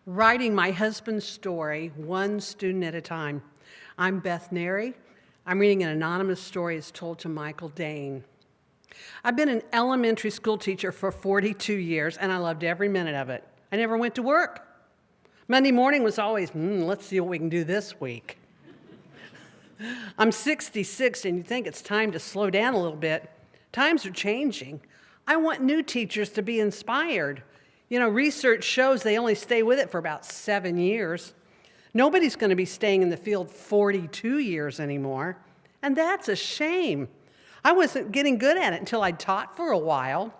Writing my husband's story, one student at a time. I'm Beth Neri. I'm reading an anonymous story as told to Michael Dane. I've been an elementary school teacher for 42 years, and I loved every minute of it. I never went to work. Monday morning was always, let's see what we can do this week. I'm 66, and you think it's time to slow down a little bit. Times are changing. I want new teachers to be inspired. Research shows they only stay with it for about 7 years. Nobody's going to be staying in the field 42 years anymore, and that's a shame. I wasn't getting good at it until I'd taught for a while.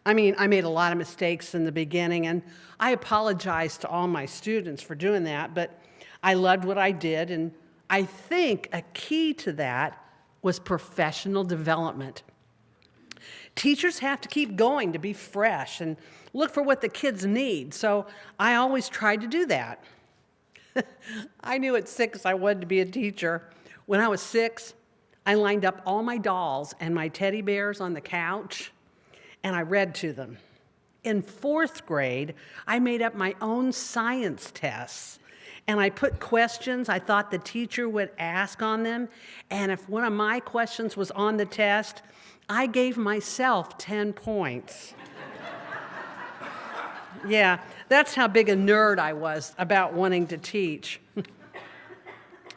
I made a lot of mistakes in the beginning, and I apologize to all my students for doing that, but I loved what I did, and I think a key to that was professional development. Teachers have to keep going to be fresh and look for what the kids need, so I always tried to do that. I knew at 6 I wanted to be a teacher. When I was 6, I lined up all my dolls and my teddy bears on the couch, and I read to them. In 4th grade, I made up my own science tests, and I put questions I thought the teacher would ask on them, and if one of my questions was on the test, I gave myself 10 points. Yeah, that's how big a nerd I was about wanting to teach.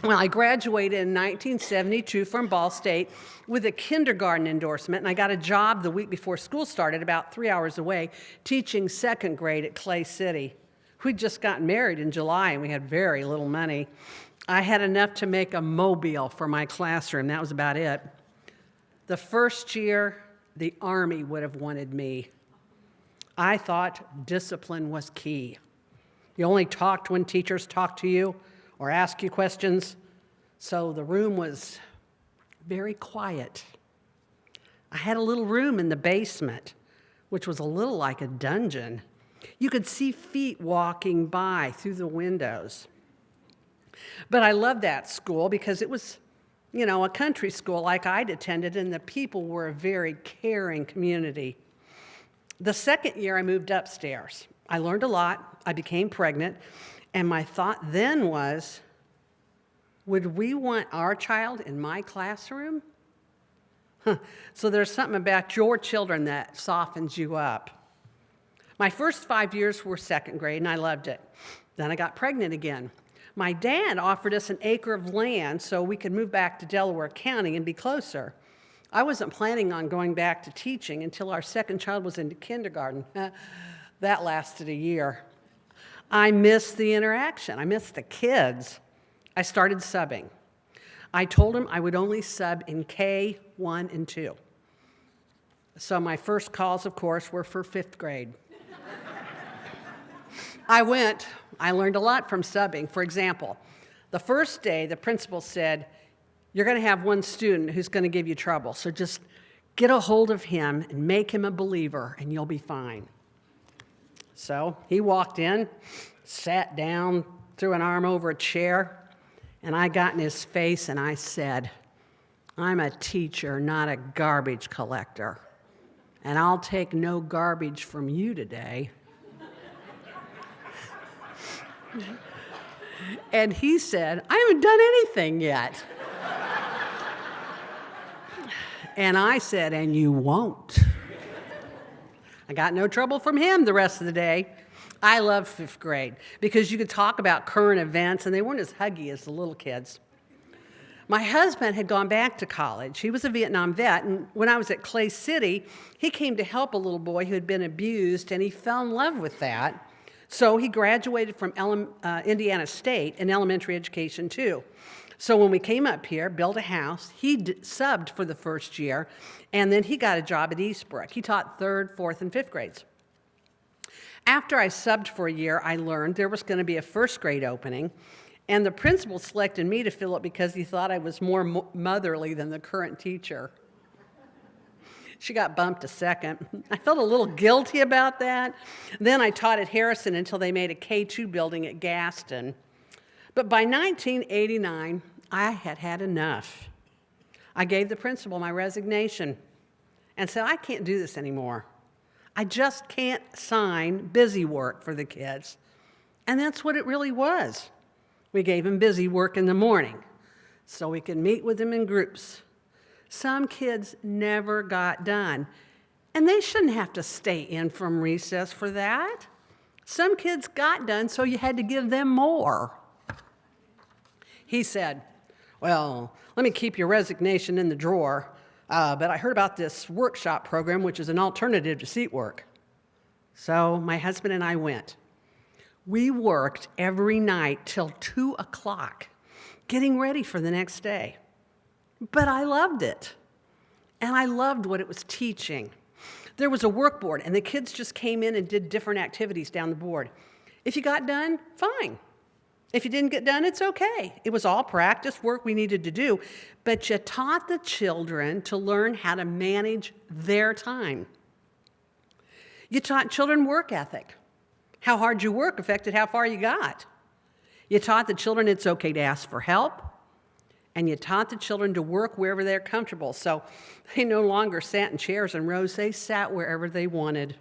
Well, I graduated in 1972 from Ball State with a kindergarten endorsement, and I got a job the week before school started, about 3 hours away, teaching 2nd grade at Clay City. We'd just gotten married in July, and we had very little money. I had enough to make a mobile for my classroom. That was about it. The first year, the Army would have wanted me. I thought discipline was key. You only talked when teachers talked to you or asked you questions, so the room was very quiet. I had a little room in the basement, which was a little like a dungeon. You could see feet walking by through the windows. But I loved that school because it was a country school like I'd attended, and the people were a very caring community. The 2nd year, I moved upstairs. I learned a lot. I became pregnant, and my thought then was, would we want our child in my classroom? So there's something about your children that softens you up. My first 5 years were 2nd grade, and I loved it. Then I got pregnant again. My dad offered us an acre of land so we could move back to Delaware County and be closer. I wasn't planning on going back to teaching until our 2nd child was into kindergarten. That lasted a year. I missed the interaction. I missed the kids. I started subbing. I told him I would only sub in K, 1, and 2. So my first calls, of course, were for 5th grade. I learned a lot from subbing. For example, the first day, the principal said, you're going to have one student who's going to give you trouble, so just get a hold of him and make him a believer, and you'll be fine. So he walked in, sat down, threw an arm over a chair, and I got in his face and I said, I'm a teacher, not a garbage collector, and I'll take no garbage from you today. And he said, I haven't done anything yet. And I said, and you won't. I got no trouble from him the rest of the day. I loved 5th grade because you could talk about current events, and they weren't as huggy as the little kids. My husband had gone back to college. He was a Vietnam vet, and when I was at Clay City, he came to help a little boy who had been abused, and he fell in love with that. So he graduated from Indiana State in elementary education, too. So when we came up here, built a house, he subbed for the first year, and then he got a job at Eastbrook. He taught 3rd, 4th, and 5th grades. After I subbed for a year, I learned there was going to be a 1st grade opening, and the principal selected me to fill it because he thought I was more motherly than the current teacher. She got bumped to 2nd. I felt a little guilty about that. Then I taught at Harrison until they made a K2 building at Gaston. But by 1989, I had had enough. I gave the principal my resignation and said, I can't do this anymore. I just can't sign busy work for the kids. And that's what it really was. We gave them busy work in the morning so we could meet with them in groups. Some kids never got done, and they shouldn't have to stay in from recess for that. Some kids got done, so you had to give them more. He said, well, let me keep your resignation in the drawer, but I heard about this workshop program, which is an alternative to seat work. So my husband and I went. We worked every night till 2 o'clock, getting ready for the next day. But I loved it, and I loved what it was teaching. There was a workboard, and the kids just came in and did different activities down the board. If you got done, fine. If you didn't get done, it's okay. It was all practice work we needed to do, but you taught the children to learn how to manage their time. You taught children work ethic. How hard you work affected how far you got. You taught the children it's okay to ask for help, and you taught the children to work wherever they're comfortable. So they no longer sat in chairs and rows, they sat wherever they wanted.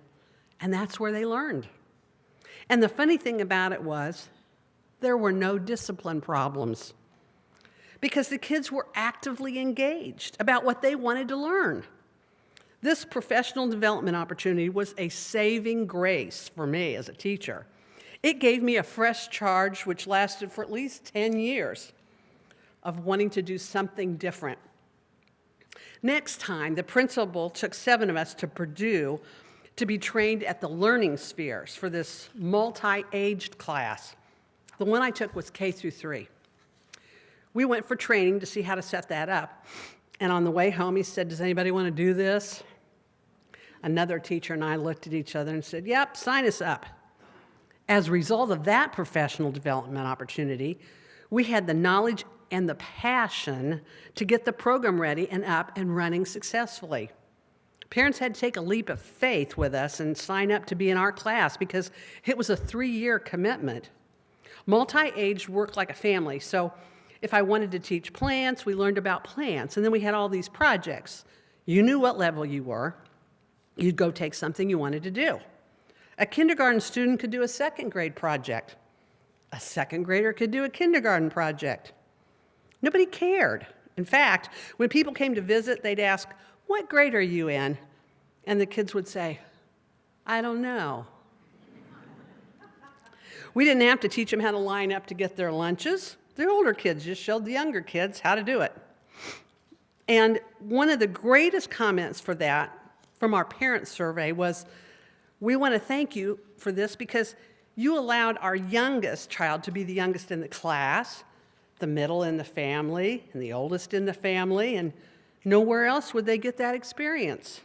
And that's where they learned. And the funny thing about it was, there were no discipline problems because the kids were actively engaged about what they wanted to learn. This professional development opportunity was a saving grace for me as a teacher. It gave me a fresh charge which lasted for at least 10 years of wanting to do something different. Next time, the principal took 7 of us to Purdue to be trained at the learning spheres for this multi-aged class. The one I took was K through 3. We went for training to see how to set that up. And on the way home, he said, does anybody want to do this? Another teacher and I looked at each other and said, yep, sign us up. As a result of that professional development opportunity, we had the knowledge and the passion to get the program ready and up and running successfully. Parents had to take a leap of faith with us and sign up to be in our class because it was a 3-year commitment. Multi-aged worked like a family, so if I wanted to teach plants, we learned about plants, and then we had all these projects. You knew what level you were. You'd go take something you wanted to do. A kindergarten student could do a 2nd grade project. A 2nd grader could do a kindergarten project. Nobody cared. In fact, when people came to visit, they'd ask, what grade are you in? And the kids would say, I don't know. We didn't have to teach them how to line up to get their lunches. The older kids just showed the younger kids how to do it. And one of the greatest comments for that from our parents' survey was, we want to thank you for this because you allowed our youngest child to be the youngest in the class, the middle in the family, and the oldest in the family, and nowhere else would they get that experience.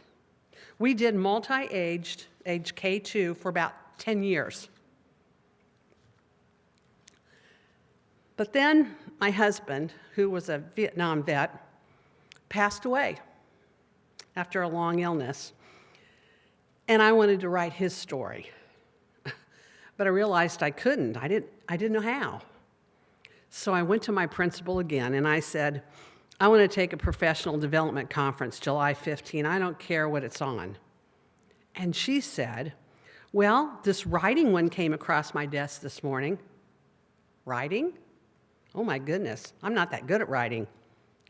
We did multi-aged, age K2, for about 10 years. But then my husband, who was a Vietnam vet, passed away after a long illness. And I wanted to write his story. But I realized I couldn't. I didn't know how. So I went to my principal again and I said, I want to take a professional development conference July 15. I don't care what it's on. And she said, well, this writing one came across my desk this morning. Writing? Oh my goodness, I'm not that good at writing.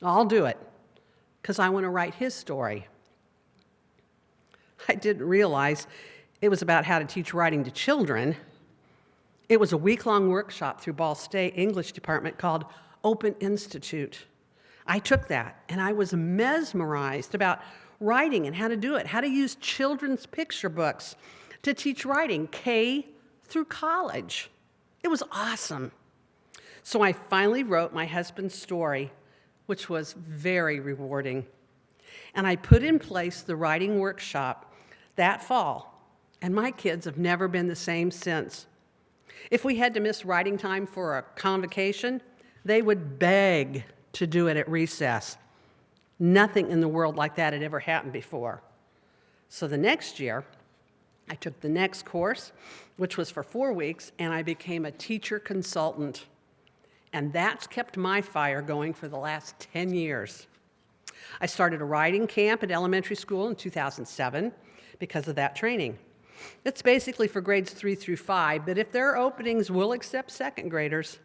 I'll do it, because I want to write his story. I didn't realize it was about how to teach writing to children. It was a week-long workshop through Ball State English department called Open Institute. I took that, and I was mesmerized about writing and how to do it, how to use children's picture books to teach writing, K through college. It was awesome. So I finally wrote my husband's story, which was very rewarding. And I put in place the writing workshop that fall, and my kids have never been the same since. If we had to miss writing time for a convocation, they would beg to do it at recess. Nothing in the world like that had ever happened before. So the next year, I took the next course, which was for 4 weeks, and I became a teacher consultant. And that's kept my fire going for the last 10 years. I started a writing camp at elementary school in 2007 because of that training. It's basically for grades 3 through 5, but if there are openings, we'll accept second graders.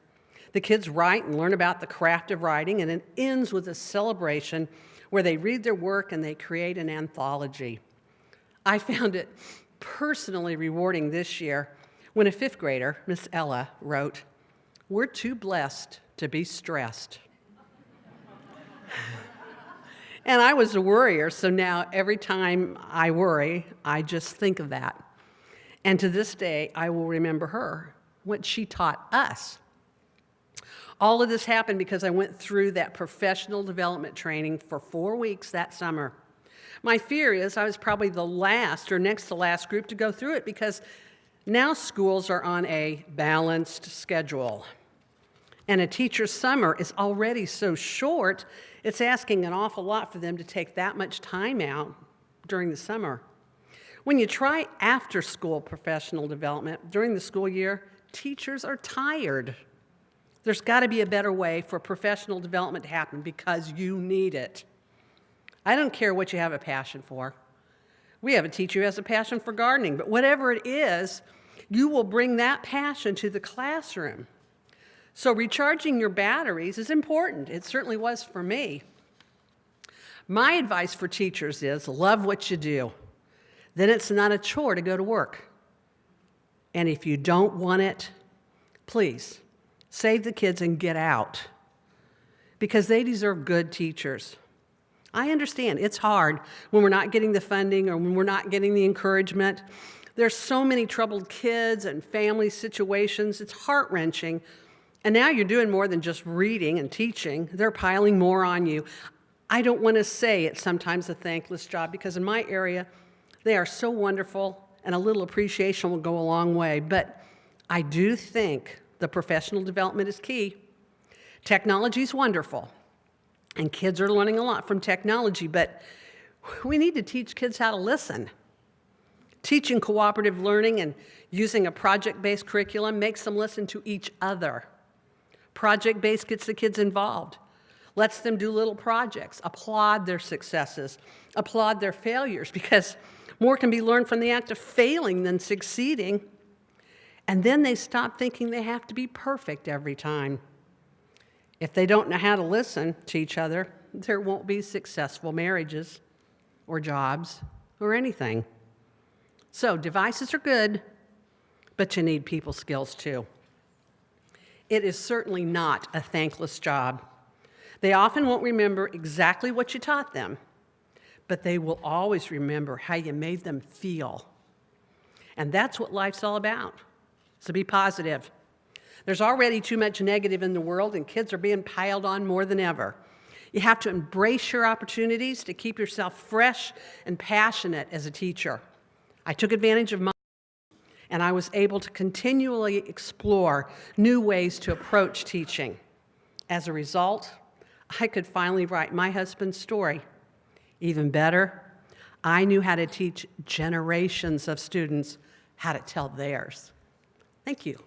The kids write and learn about the craft of writing, and it ends with a celebration where they read their work and they create an anthology. I found it personally rewarding this year when a 5th grader, Miss Ella, wrote, "We're too blessed to be stressed." And I was a worrier, so now every time I worry, I just think of that. And to this day, I will remember her, what she taught us. All of this happened because I went through that professional development training for 4 weeks that summer. My fear is I was probably the last or next to last group to go through it because now schools are on a balanced schedule. And a teacher's summer is already so short, it's asking an awful lot for them to take that much time out during the summer. When you try after-school professional development during the school year, teachers are tired. There's got to be a better way for professional development to happen because you need it. I don't care what you have a passion for. We have a teacher who has a passion for gardening, but whatever it is, you will bring that passion to the classroom. So recharging your batteries is important. It certainly was for me. My advice for teachers is love what you do. Then it's not a chore to go to work. And if you don't want it, please save the kids and get out because they deserve good teachers. I understand it's hard when we're not getting the funding or when we're not getting the encouragement. There's so many troubled kids and family situations. It's heart-wrenching. And now you're doing more than just reading and teaching. They're piling more on you. I don't want to say it's sometimes a thankless job because in my area, they are so wonderful and a little appreciation will go a long way. But I do think the professional development is key. Technology is wonderful, and kids are learning a lot from technology, but we need to teach kids how to listen. Teaching cooperative learning and using a project-based curriculum makes them listen to each other. Project-based gets the kids involved, lets them do little projects, applaud their successes, applaud their failures, because more can be learned from the act of failing than succeeding. And then they stop thinking they have to be perfect every time. If they don't know how to listen to each other, there won't be successful marriages or jobs or anything. So devices are good, but you need people skills too. It is certainly not a thankless job. They often won't remember exactly what you taught them, but they will always remember how you made them feel. And that's what life's all about. So be positive. There's already too much negative in the world, and kids are being piled on more than ever. You have to embrace your opportunities to keep yourself fresh and passionate as a teacher. I took advantage of mine, and I was able to continually explore new ways to approach teaching. As a result, I could finally write my husband's story. Even better, I knew how to teach generations of students how to tell theirs. Thank you.